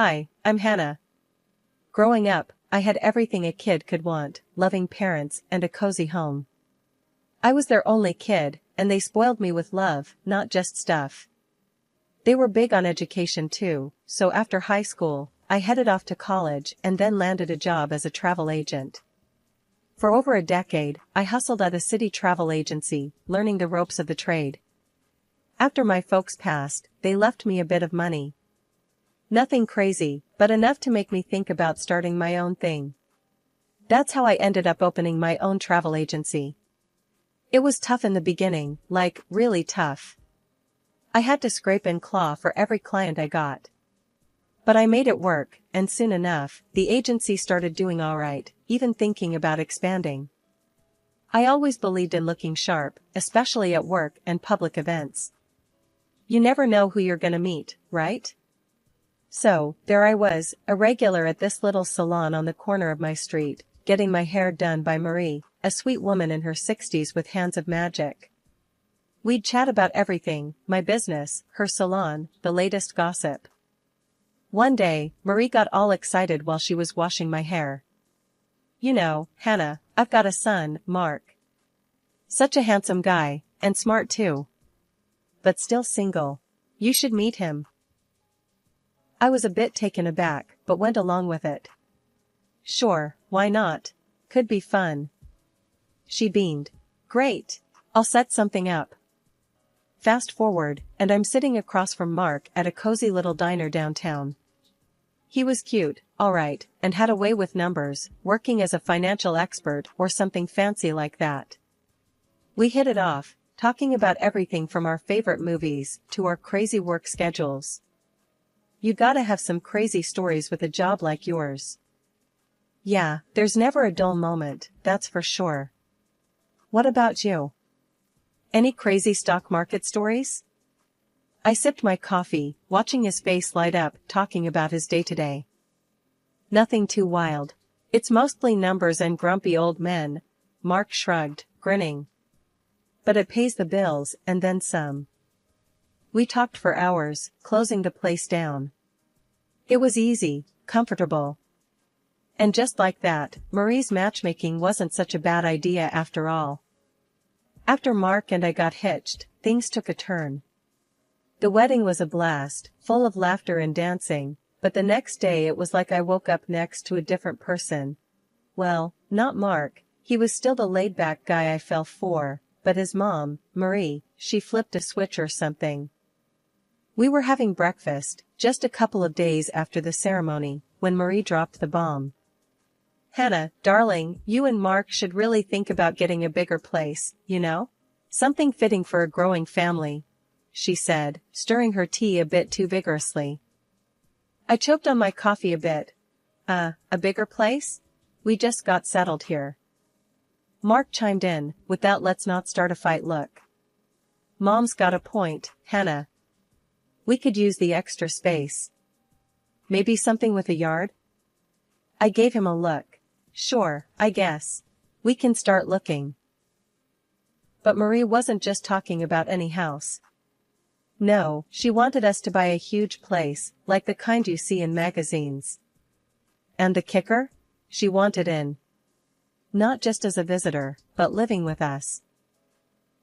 Hi, I'm Hannah. Growing up, I had everything a kid could want, loving parents and a cozy home. I was their only kid, and they spoiled me with love, not just stuff. They were big on education too, so after high school, I headed off to college and then landed a job as a travel agent. For over a decade, I hustled at a city travel agency, learning the ropes of the trade. After my folks passed, they left me a bit of money. Nothing crazy, but enough to make me think about starting my own thing. That's how I ended up opening my own travel agency. It was tough in the beginning, like, really tough. I had to scrape and claw for every client I got. But I made it work, and soon enough, the agency started doing alright, even thinking about expanding. I always believed in looking sharp, especially at work and public events. You never know who you're gonna meet, right? So, there I was, a regular at this little salon on the corner of my street, getting my hair done by Marie, a sweet woman in her 60s with hands of magic. We'd chat about everything, my business, her salon, the latest gossip. One day, Marie got all excited while she was washing my hair. "You know, Hannah, I've got a son, Mark. Such a handsome guy, and smart too. But still single. You should meet him." I was a bit taken aback, but went along with it. "Sure, why not? Could be fun." She beamed. "Great. I'll set something up." Fast forward, and I'm sitting across from Mark at a cozy little diner downtown. He was cute, alright, and had a way with numbers, working as a financial expert or something fancy like that. We hit it off, talking about everything from our favorite movies to our crazy work schedules. You gotta have some crazy stories with a job like yours. Yeah, there's never a dull moment, that's for sure. What about you? Any crazy stock market stories? I sipped my coffee, watching his face light up, talking about his day-to-day. Nothing too wild. It's mostly numbers and grumpy old men, Mark shrugged, grinning. But it pays the bills, and then some. We talked for hours, closing the place down. It was easy, comfortable. And just like that, Marie's matchmaking wasn't such a bad idea after all. After Mark and I got hitched, things took a turn. The wedding was a blast, full of laughter and dancing, but the next day it was like I woke up next to a different person. Well, not Mark, he was still the laid-back guy I fell for, but his mom, Marie, she flipped a switch or something. We were having breakfast, just a couple of days after the ceremony, when Marie dropped the bomb. "Hannah, darling, you and Mark should really think about getting a bigger place, you know? Something fitting for a growing family," she said, stirring her tea a bit too vigorously. I choked on my coffee a bit. A bigger place? We just got settled here." Mark chimed in, with that "let's not start a fight" look. "Mom's got a point, Hannah. We could use the extra space. Maybe something with a yard?" I gave him a look. "Sure, I guess. We can start looking." But Marie wasn't just talking about any house. No, she wanted us to buy a huge place, like the kind you see in magazines. And the kicker? She wanted in. Not just as a visitor, but living with us.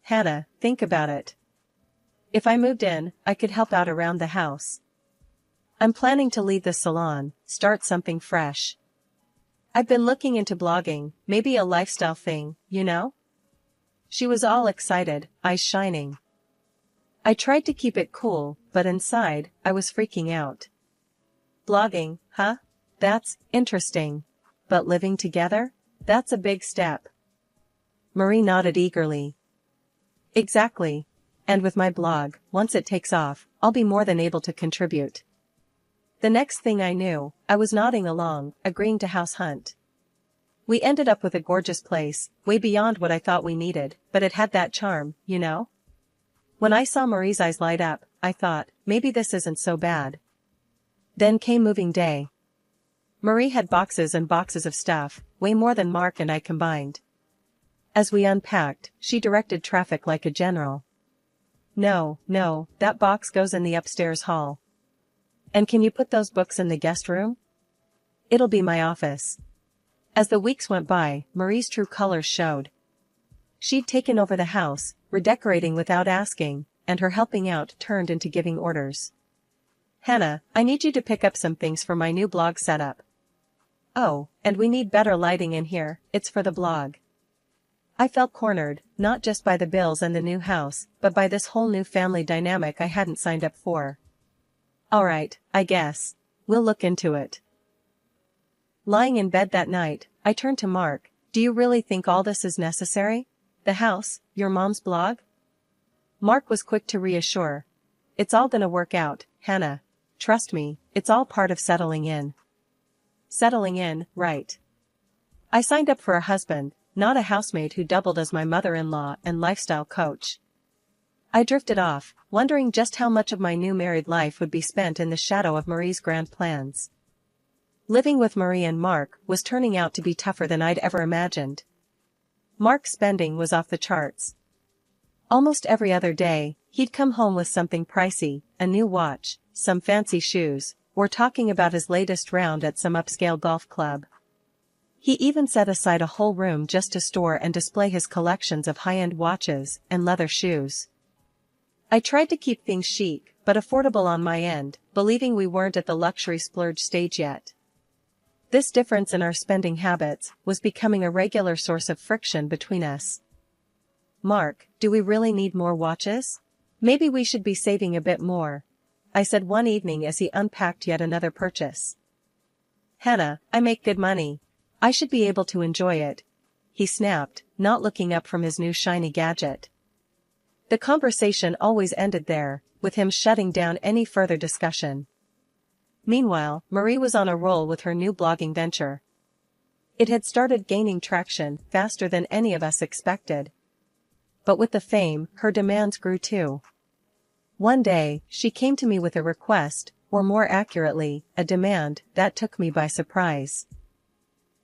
Hannah, think about it. If I moved in, I could help out around the house. I'm planning to leave the salon, start something fresh. I've been looking into blogging, maybe a lifestyle thing, you know? She was all excited, eyes shining. I tried to keep it cool, but inside, I was freaking out. Blogging, huh? That's interesting. But living together? That's a big step. Marie nodded eagerly. Exactly. And with my blog, once it takes off, I'll be more than able to contribute. The next thing I knew, I was nodding along, agreeing to house hunt. We ended up with a gorgeous place, way beyond what I thought we needed, but it had that charm, you know? When I saw Marie's eyes light up, I thought, maybe this isn't so bad. Then came moving day. Marie had boxes and boxes of stuff, way more than Mark and I combined. As we unpacked, she directed traffic like a general. No, that box goes in the upstairs hall. And can you put those books in the guest room? It'll be my office. As the weeks went by, Marie's true colors showed. She'd taken over the house, redecorating without asking, and her helping out turned into giving orders. Hannah, I need you to pick up some things for my new blog setup. Oh, and we need better lighting in here, it's for the blog. I felt cornered, not just by the bills and the new house, but by this whole new family dynamic I hadn't signed up for. Alright, I guess. We'll look into it. Lying in bed that night, I turned to Mark. Do you really think all this is necessary? The house, your mom's blog? Mark was quick to reassure. It's all gonna work out, Hannah. Trust me, it's all part of settling in. Settling in, right. I signed up for a husband, not a housemate who doubled as my mother-in-law and lifestyle coach. I drifted off, wondering just how much of my new married life would be spent in the shadow of Marie's grand plans. Living with Marie and Mark was turning out to be tougher than I'd ever imagined. Mark's spending was off the charts. Almost every other day, he'd come home with something pricey, a new watch, some fancy shoes, or talking about his latest round at some upscale golf club. He even set aside a whole room just to store and display his collections of high-end watches and leather shoes. I tried to keep things chic, but affordable on my end, believing we weren't at the luxury splurge stage yet. This difference in our spending habits was becoming a regular source of friction between us. Mark, do we really need more watches? Maybe we should be saving a bit more, I said one evening as he unpacked yet another purchase. Hannah, I make good money. I should be able to enjoy it, he snapped, not looking up from his new shiny gadget. The conversation always ended there, with him shutting down any further discussion. Meanwhile, Marie was on a roll with her new blogging venture. It had started gaining traction faster than any of us expected. But with the fame, her demands grew too. One day, she came to me with a request, or more accurately, a demand, that took me by surprise.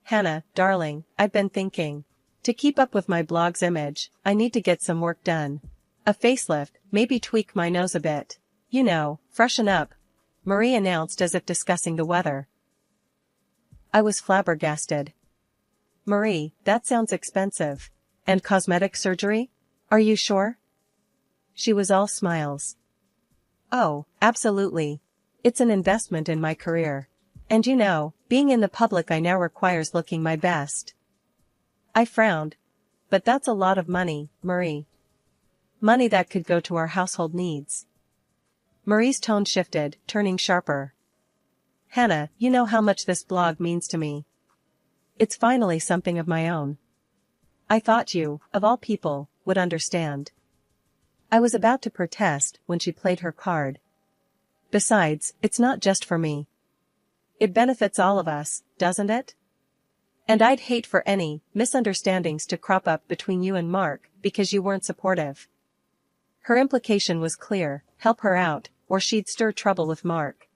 Hannah, darling, I've been thinking. To keep up with my blog's image, I need to get some work done. A facelift, maybe tweak my nose a bit. You know, freshen up, Marie announced as if discussing the weather. I was flabbergasted. Marie, that sounds expensive. And cosmetic surgery? Are you sure? She was all smiles. Oh, absolutely. It's an investment in my career. And you know, being in the public eye now requires looking my best. I frowned. But that's a lot of money, Marie. Money that could go to our household needs. Marie's tone shifted, turning sharper. Hannah, you know how much this blog means to me. It's finally something of my own. I thought you, of all people, would understand. I was about to protest when she played her card. Besides, it's not just for me. It benefits all of us, doesn't it? And I'd hate for any misunderstandings to crop up between you and Mark because you weren't supportive. Her implication was clear, help her out, or she'd stir trouble with Mark.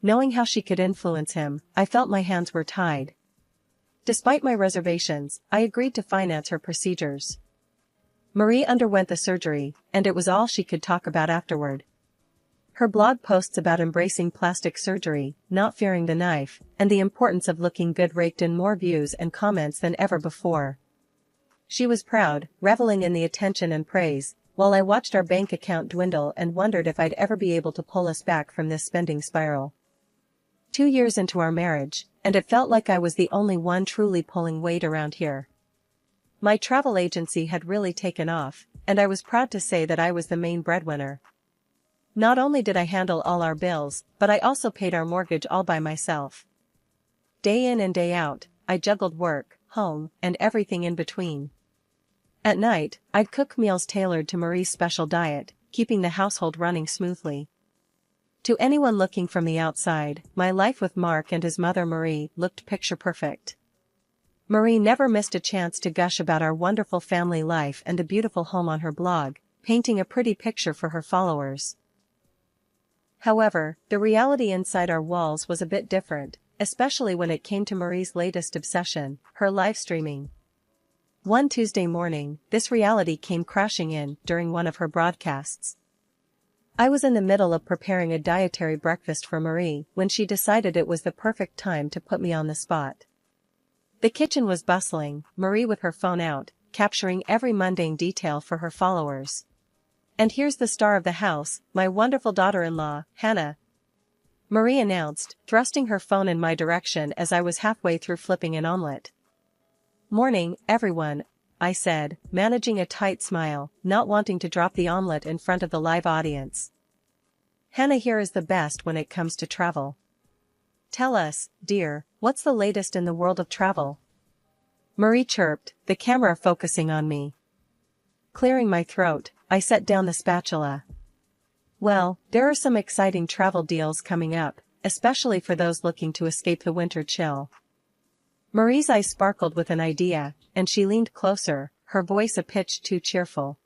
Knowing how she could influence him, I felt my hands were tied. Despite my reservations, I agreed to finance her procedures. Marie underwent the surgery, and it was all she could talk about afterward. Her blog posts about embracing plastic surgery, not fearing the knife, and the importance of looking good raked in more views and comments than ever before. She was proud, reveling in the attention and praise, while I watched our bank account dwindle and wondered if I'd ever be able to pull us back from this spending spiral. 2 years into our marriage, and it felt like I was the only one truly pulling weight around here. My travel agency had really taken off, and I was proud to say that I was the main breadwinner. Not only did I handle all our bills, but I also paid our mortgage all by myself. Day in and day out, I juggled work, home, and everything in between. At night, I'd cook meals tailored to Marie's special diet, keeping the household running smoothly. To anyone looking from the outside, my life with Mark and his mother Marie looked picture-perfect. Marie never missed a chance to gush about our wonderful family life and a beautiful home on her blog, painting a pretty picture for her followers. However, the reality inside our walls was a bit different, especially when it came to Marie's latest obsession, her live streaming. One Tuesday morning, this reality came crashing in during one of her broadcasts. I was in the middle of preparing a dietary breakfast for Marie when she decided it was the perfect time to put me on the spot. The kitchen was bustling, Marie with her phone out, capturing every mundane detail for her followers. "And here's the star of the house, my wonderful daughter-in-law, Hannah," Marie announced, thrusting her phone in my direction as I was halfway through flipping an omelette. "Morning, everyone," I said, managing a tight smile, not wanting to drop the omelette in front of the live audience. "Hannah here is the best when it comes to travel. Tell us, dear, what's the latest in the world of travel?" Marie chirped, the camera focusing on me. Clearing my throat, I set down the spatula. "Well, there are some exciting travel deals coming up, especially for those looking to escape the winter chill." Marie's eyes sparkled with an idea, and she leaned closer, her voice a pitch too cheerful.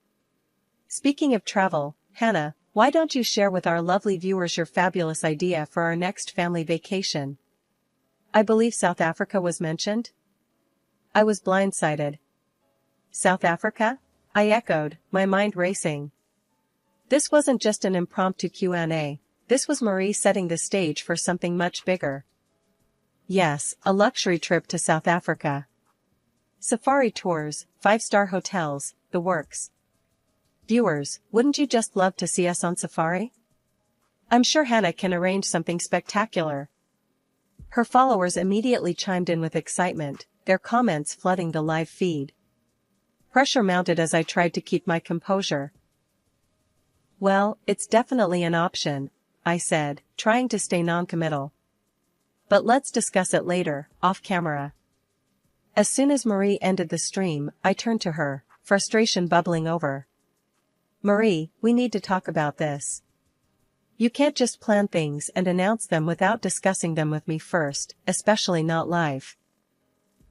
"Speaking of travel, Hannah, why don't you share with our lovely viewers your fabulous idea for our next family vacation? I believe South Africa was mentioned?" I was blindsided. "South Africa?" I echoed, my mind racing. This wasn't just an impromptu Q&A, this was Marie setting the stage for something much bigger. Yes, a luxury trip to South Africa. Safari tours, 5-star hotels, the works. Viewers, wouldn't you just love to see us on safari? I'm sure Hannah can arrange something spectacular. Her followers immediately chimed in with excitement, their comments flooding the live feed. Pressure mounted as I tried to keep my composure. "Well, it's definitely an option," I said, trying to stay non-committal. "But let's discuss it later, off camera." As soon as Marie ended the stream, I turned to her, frustration bubbling over. "Marie, we need to talk about this. You can't just plan things and announce them without discussing them with me first, especially not live."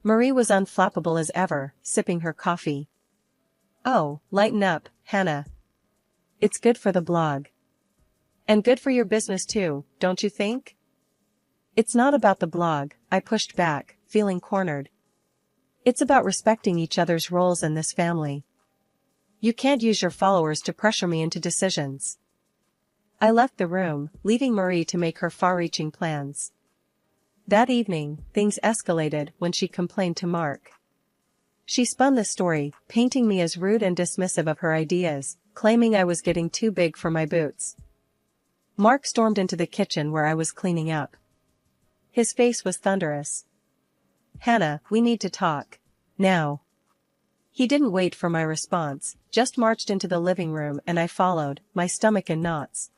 Marie was unflappable as ever, sipping her coffee. "Oh, lighten up, Hannah. It's good for the blog. And good for your business too, don't you think?" "It's not about the blog," I pushed back, feeling cornered. "It's about respecting each other's roles in this family. You can't use your followers to pressure me into decisions." I left the room, leaving Marie to make her far-reaching plans. That evening, things escalated when she complained to Mark. She spun the story, painting me as rude and dismissive of her ideas, claiming I was getting too big for my boots. Mark stormed into the kitchen where I was cleaning up. His face was thunderous. "Hannah, we need to talk. Now." He didn't wait for my response, just marched into the living room and I followed, my stomach in knots.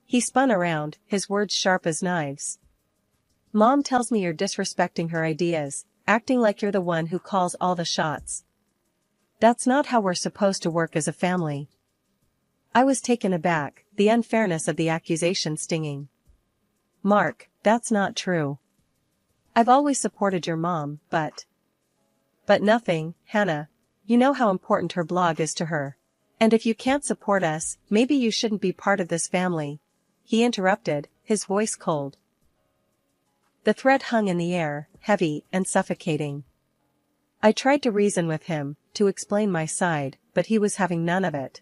He spun around, his words sharp as knives. "Mom tells me you're disrespecting her ideas, acting like you're the one who calls all the shots. That's not how we're supposed to work as a family." I was taken aback, the unfairness of the accusation stinging. "Mark, that's not true. I've always supported your mom, but nothing, Hannah. You know how important her blog is to her. And if you can't support us, maybe you shouldn't be part of this family," he interrupted, his voice cold. The threat hung in the air, heavy and suffocating. I tried to reason with him, to explain my side, but he was having none of it.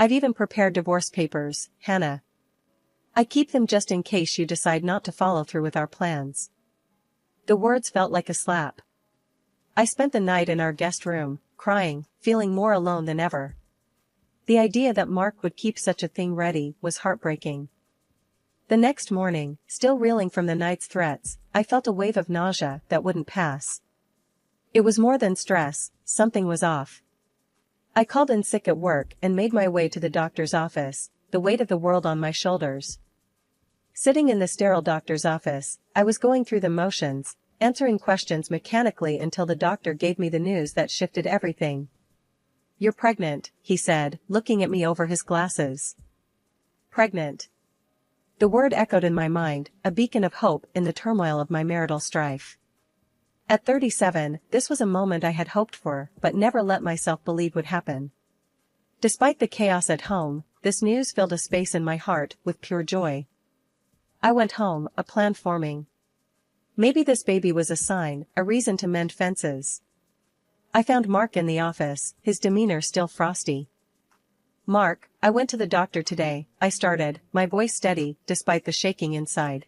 "I've even prepared divorce papers, Hannah. I keep them just in case you decide not to follow through with our plans." The words felt like a slap. I spent the night in our guest room, crying, feeling more alone than ever. The idea that Mark would keep such a thing ready was heartbreaking. The next morning, still reeling from the night's threats, I felt a wave of nausea that wouldn't pass. It was more than stress, something was off. I called in sick at work and made my way to the doctor's office, the weight of the world on my shoulders. Sitting in the sterile doctor's office, I was going through the motions, answering questions mechanically until the doctor gave me the news that shifted everything. "You're pregnant," he said, looking at me over his glasses. Pregnant. The word echoed in my mind, a beacon of hope in the turmoil of my marital strife. At 37, this was a moment I had hoped for, but never let myself believe would happen. Despite the chaos at home, this news filled a space in my heart with pure joy. I went home, a plan forming. Maybe this baby was a sign, a reason to mend fences. I found Mark in the office, his demeanor still frosty. Mark, I went to the doctor today, I started, my voice steady, despite the shaking inside.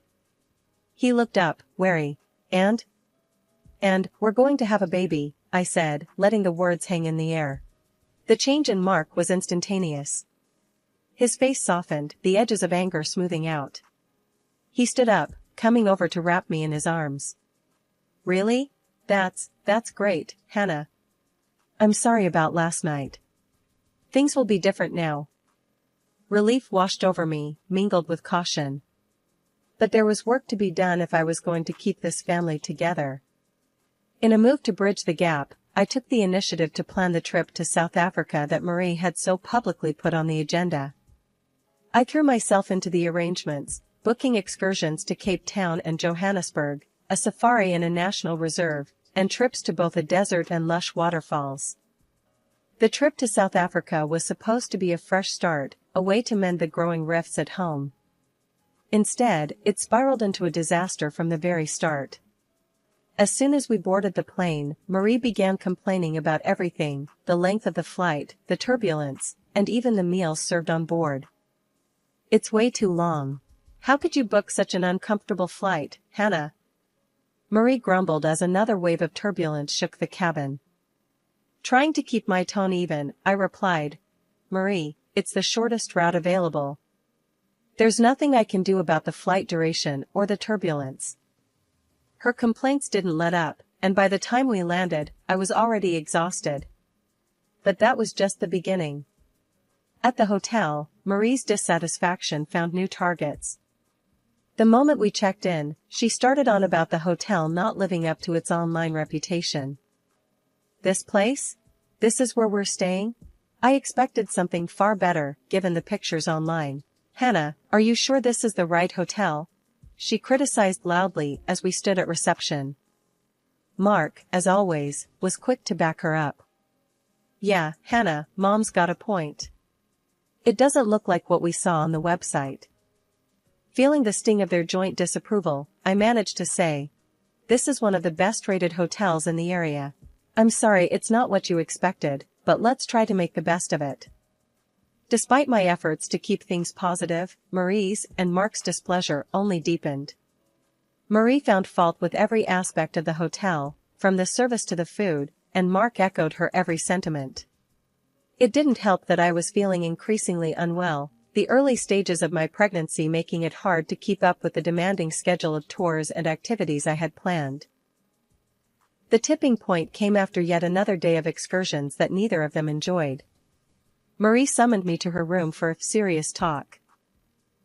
He looked up, wary. And we're going to have a baby, I said, letting the words hang in the air. The change in Mark was instantaneous. His face softened, the edges of anger smoothing out. He stood up, coming over to wrap me in his arms. Really? That's great, Hannah. I'm sorry about last night. Things will be different now. Relief washed over me, mingled with caution. But there was work to be done if I was going to keep this family together. In a move to bridge the gap, I took the initiative to plan the trip to South Africa that Marie had so publicly put on the agenda. I threw myself into the arrangements, booking excursions to Cape Town and Johannesburg, a safari in a national reserve, and trips to both a desert and lush waterfalls. The trip to South Africa was supposed to be a fresh start, a way to mend the growing rifts at home. Instead, it spiraled into a disaster from the very start. As soon as we boarded the plane, Marie began complaining about everything, the length of the flight, the turbulence, and even the meals served on board. It's way too long. How could you book such an uncomfortable flight, Hannah? Marie grumbled as another wave of turbulence shook the cabin. Trying to keep my tone even, I replied, Marie, it's the shortest route available. There's nothing I can do about the flight duration or the turbulence. Her complaints didn't let up, and by the time we landed, I was already exhausted. But that was just the beginning. At the hotel, Marie's dissatisfaction found new targets. The moment we checked in, she started on about the hotel not living up to its online reputation. This place? This is where we're staying? I expected something far better, given the pictures online. Hannah, are you sure this is the right hotel? She criticized loudly as we stood at reception. Mark, as always, was quick to back her up. Yeah, Hannah, Mom's got a point. It doesn't look like what we saw on the website. Feeling the sting of their joint disapproval, I managed to say, this is one of the best-rated hotels in the area. I'm sorry it's not what you expected, but let's try to make the best of it. Despite my efforts to keep things positive, Marie's and Mark's displeasure only deepened. Marie found fault with every aspect of the hotel, from the service to the food, and Mark echoed her every sentiment. It didn't help that I was feeling increasingly unwell, the early stages of my pregnancy making it hard to keep up with the demanding schedule of tours and activities I had planned. The tipping point came after yet another day of excursions that neither of them enjoyed. Marie summoned me to her room for a serious talk.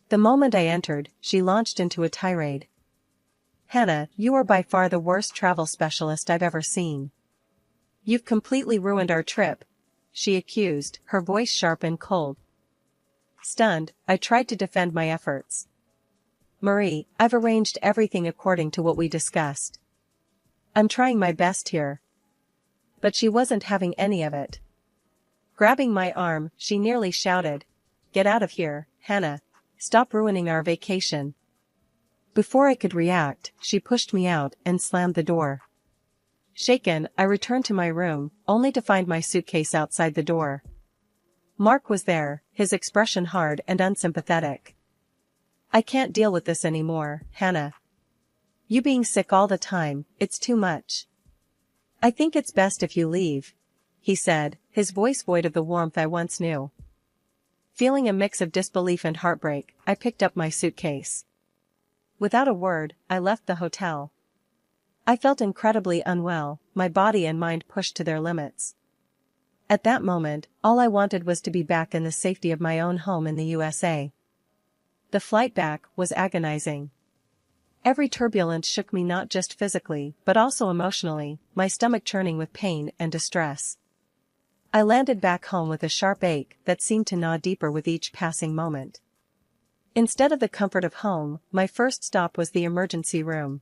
The moment I entered, she launched into a tirade. Hannah, you are by far the worst travel specialist I've ever seen. You've completely ruined our trip, she accused, her voice sharp and cold. Stunned, I tried to defend my efforts. Marie, I've arranged everything according to what we discussed. I'm trying my best here. But she wasn't having any of it. Grabbing my arm, she nearly shouted, Get out of here, Hannah. Stop ruining our vacation. Before I could react, she pushed me out and slammed the door. Shaken, I returned to my room, only to find my suitcase outside the door. Mark was there, his expression hard and unsympathetic. I can't deal with this anymore, Hannah. You being sick all the time, it's too much. I think it's best if you leave, he said, his voice void of the warmth I once knew. Feeling a mix of disbelief and heartbreak, I picked up my suitcase. Without a word, I left the hotel. I felt incredibly unwell, my body and mind pushed to their limits. At that moment, all I wanted was to be back in the safety of my own home in the USA. The flight back was agonizing. Every turbulence shook me not just physically, but also emotionally, my stomach churning with pain and distress. I landed back home with a sharp ache that seemed to gnaw deeper with each passing moment. Instead of the comfort of home, my first stop was the emergency room.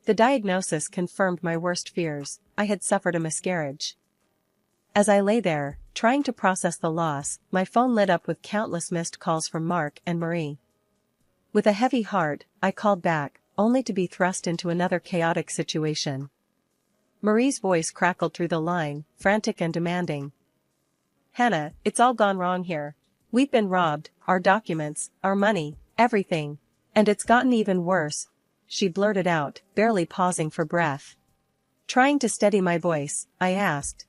The diagnosis confirmed my worst fears. I had suffered a miscarriage. As I lay there, trying to process the loss, my phone lit up with countless missed calls from Mark and Marie. With a heavy heart, I called back, only to be thrust into another chaotic situation. Marie's voice crackled through the line, frantic and demanding. Hannah, it's all gone wrong here. We've been robbed, our documents, our money, everything. And it's gotten even worse, she blurted out, barely pausing for breath. Trying to steady my voice, I asked.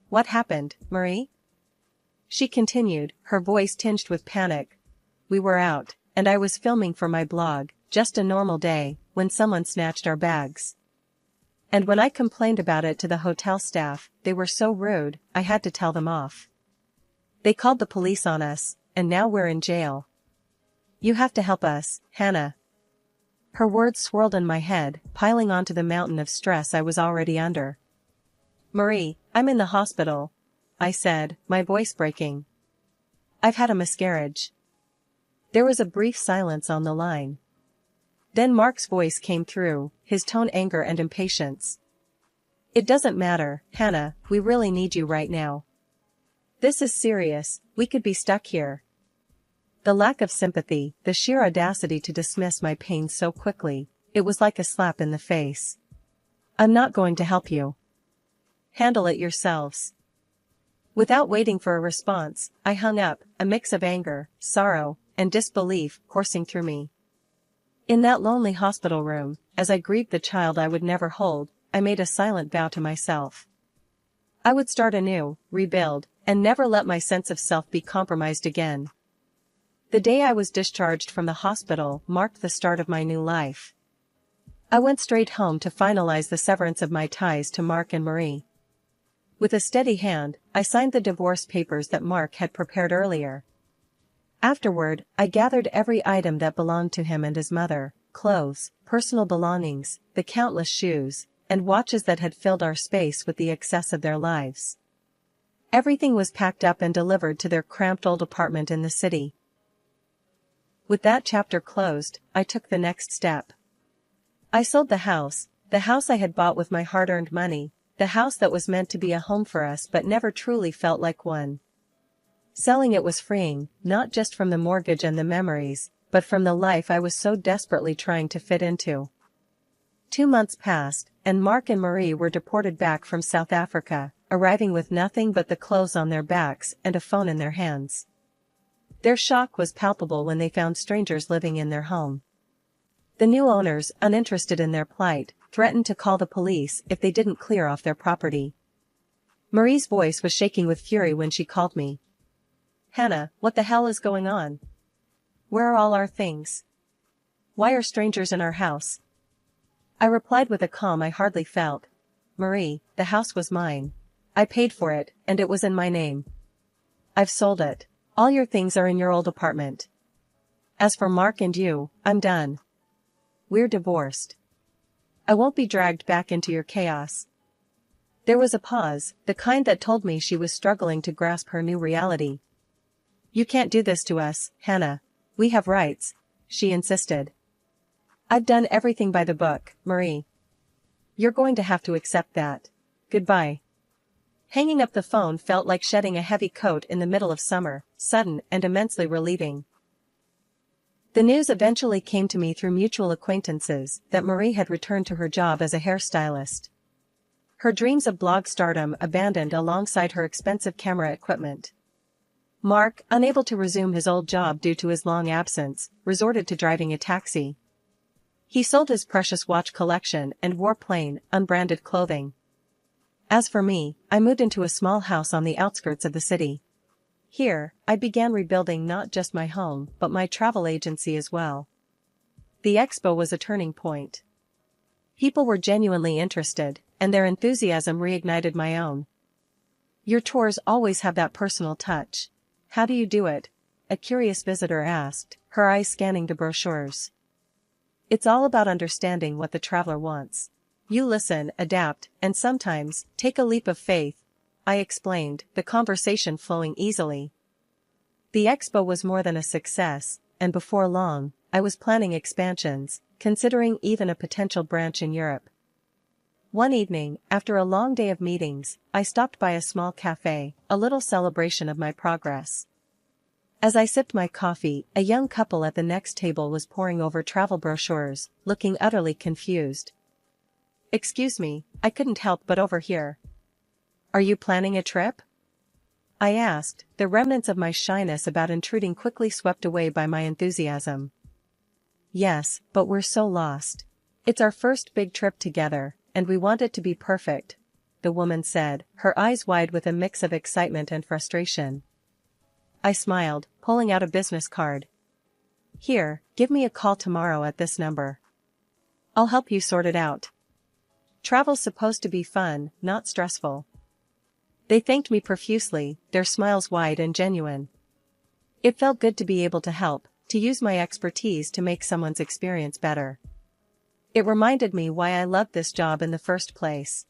What happened, Marie? She continued, her voice tinged with panic. We were out, and I was filming for my blog, just a normal day, when someone snatched our bags. And when I complained about it to the hotel staff, they were so rude, I had to tell them off. They called the police on us, and now we're in jail. You have to help us, Hannah. Her words swirled in my head, piling onto the mountain of stress I was already under. Marie, I'm in the hospital, I said, my voice breaking. I've had a miscarriage. There was a brief silence on the line. Then Mark's voice came through, his tone anger and impatience. It doesn't matter, Hannah, we really need you right now. This is serious, we could be stuck here. The lack of sympathy, the sheer audacity to dismiss my pain so quickly, it was like a slap in the face. I'm not going to help you. Handle it yourselves. Without waiting for a response, I hung up, a mix of anger, sorrow, and disbelief coursing through me. In that lonely hospital room, as I grieved the child I would never hold, I made a silent vow to myself. I would start anew, rebuild, and never let my sense of self be compromised again. The day I was discharged from the hospital marked the start of my new life. I went straight home to finalize the severance of my ties to Mark and Marie. With a steady hand, I signed the divorce papers that Mark had prepared earlier. Afterward, I gathered every item that belonged to him and his mother, clothes, personal belongings, the countless shoes, and watches that had filled our space with the excess of their lives. Everything was packed up and delivered to their cramped old apartment in the city. With that chapter closed, I took the next step. I sold the house I had bought with my hard-earned money, the house that was meant to be a home for us but never truly felt like one. Selling it was freeing, not just from the mortgage and the memories, but from the life I was so desperately trying to fit into. 2 months passed, and Mark and Marie were deported back from South Africa, arriving with nothing but the clothes on their backs and a phone in their hands. Their shock was palpable when they found strangers living in their home. The new owners, uninterested in their plight, threatened to call the police if they didn't clear off their property. Marie's voice was shaking with fury when she called me. Hannah, what the hell is going on? Where are all our things? Why are strangers in our house? I replied with a calm I hardly felt. Marie, the house was mine. I paid for it, and it was in my name. I've sold it. All your things are in your old apartment. As for Mark and you, I'm done. We're divorced. I won't be dragged back into your chaos. There was a pause, the kind that told me she was struggling to grasp her new reality. You can't do this to us, Hannah. We have rights, she insisted. I've done everything by the book, Marie. You're going to have to accept that. Goodbye. Hanging up the phone felt like shedding a heavy coat in the middle of summer, sudden and immensely relieving. The news eventually came to me through mutual acquaintances that Marie had returned to her job as a hairstylist. Her dreams of blog stardom abandoned alongside her expensive camera equipment. Mark, unable to resume his old job due to his long absence, resorted to driving a taxi. He sold his precious watch collection and wore plain, unbranded clothing. As for me, I moved into a small house on the outskirts of the city. Here, I began rebuilding not just my home but my travel agency as well. The expo was a turning point. People were genuinely interested, and their enthusiasm reignited my own. Your tours always have that personal touch. How do you do it? A curious visitor asked, her eyes scanning the brochures. It's all about understanding what the traveler wants. You listen, adapt, and sometimes, take a leap of faith, I explained, the conversation flowing easily. The expo was more than a success, and before long, I was planning expansions, considering even a potential branch in Europe. One evening, after a long day of meetings, I stopped by a small cafe, a little celebration of my progress. As I sipped my coffee, a young couple at the next table was poring over travel brochures, looking utterly confused. Excuse me, I couldn't help but overhear. Are you planning a trip? I asked, the remnants of my shyness about intruding quickly swept away by my enthusiasm. Yes, but we're so lost. It's our first big trip together, and we want it to be perfect, the woman said, her eyes wide with a mix of excitement and frustration. I smiled, pulling out a business card. Here, give me a call tomorrow at this number. I'll help you sort it out. Travel's supposed to be fun, not stressful. They thanked me profusely, their smiles wide and genuine. It felt good to be able to help, to use my expertise to make someone's experience better. It reminded me why I loved this job in the first place.